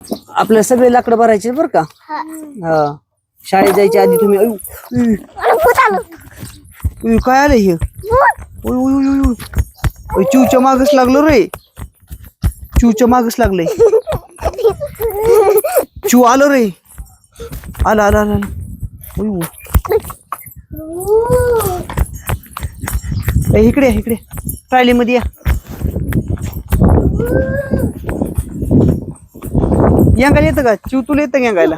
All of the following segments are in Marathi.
आपल्याला सगळे लाकडं भरायचे बर का. हा शाळेत जायच्या आधी तुम्ही काय आलं हे चिवच्या मागच लागलो रे. चिवच्या मागच लागलंय. चिव आलो रे. आला आला आला इकडे इकडे ट्रायलीमध्ये या. यांगायला येतं का चिव तुला येतं यांगायला.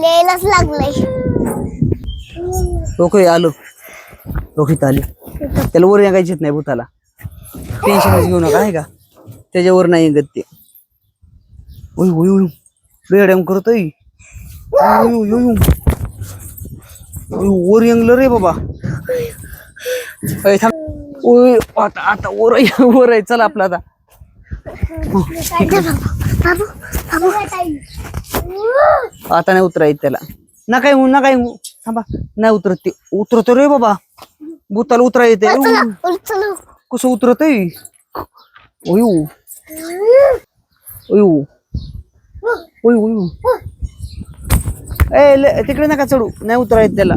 यायलाच लागलंय. ओके आलो. ओके आली. त्याला वर यांगायची नाही भूताला. टेन्शनच घेऊ नका आहे का. त्याच्यावर नाही येत ते. ओय ओय ओय रेड्याम करतोय. वर येंगलं रे बाबा. ओय आता आता वर वर आहे. चला आपला आता आता नाही उतरायचं त्याला. नका येऊ नका येऊ थांबा. नाही उतरत ते. उतरतो रे बाबा. भूताला उतरा येते. कसं उतरत आहे. तिकडे नका चढू. नाही उतरा येत त्याला.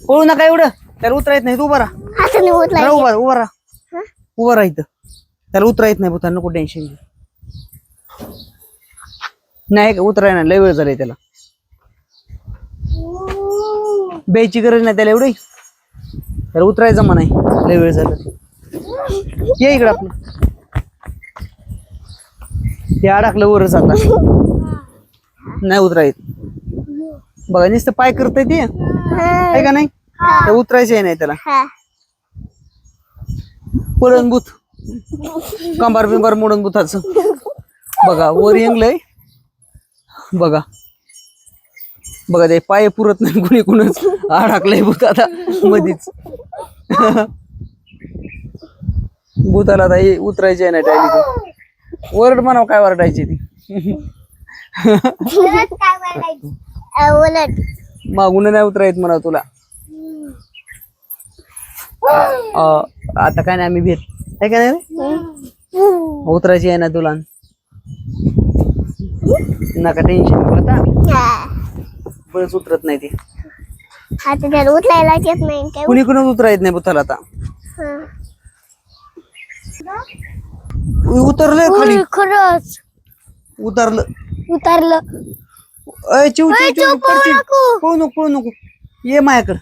पळू नका एवढं. त्याला उतरा येत नाही. तू उभा राहा. उभा राहा. उभा राहा इथं. त्याला उतरा येत नाही भूताला. नको टेन्शन घे. नाही उतराय ना लय वेळ झालाय त्याला. बेची गरज नाही त्याला एवढी. त्याला उतरायचं जमा नाही. लय वेळ झाला. ये इकडं आपलं. ते अडकलं वरच आता. नाही उतरायत. बघा नुसतं पाय करतय ते आहे का नाही. उतरायचं नाही त्याला. पळण भूत. कंबार बिंबार मोडून भूताचं. बघा वर येंगलंय. बघा बघा ते पाय पुरत नाही. कुणी कुणच अडकलंय भूत आता मधीच. भूताला आता हे उतरायचे नाही टायली. वरड म्हणावं काय वरडायची ती. मागून नाही उतरायत म्हणा तुला. आता काय नाही आम्ही भेट आहे का नाही. उतरायची आहे ना तुला. नका टेन्शन आता. बळच उतरत नाही ते. आता त्याला उतरायला येत नाही. कुणी कुणच उतरायत नाही भूताला आता. उतरलंय खाली. खरंच उतरलं. उतरलं. चिव चिव पळू नको पळू नको. ये माझ्याकडं.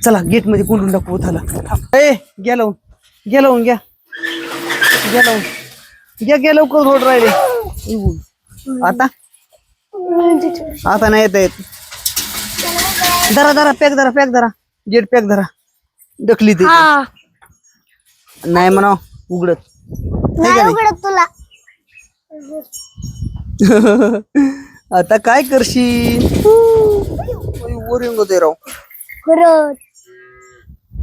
चला गेट मध्ये कोंडून टाकू भूताला. गेलो गेलो घ्या गेलो घ्या गेलो लवकर रोड राहिले. आता आता नाही येत येत. धरा धरा पॅक धरा पॅक धरा. गेट पॅक धरा. ढकली ते नाही म्हणा उघडत तुला. आता काय करशील. वर येऊन राव. खरंच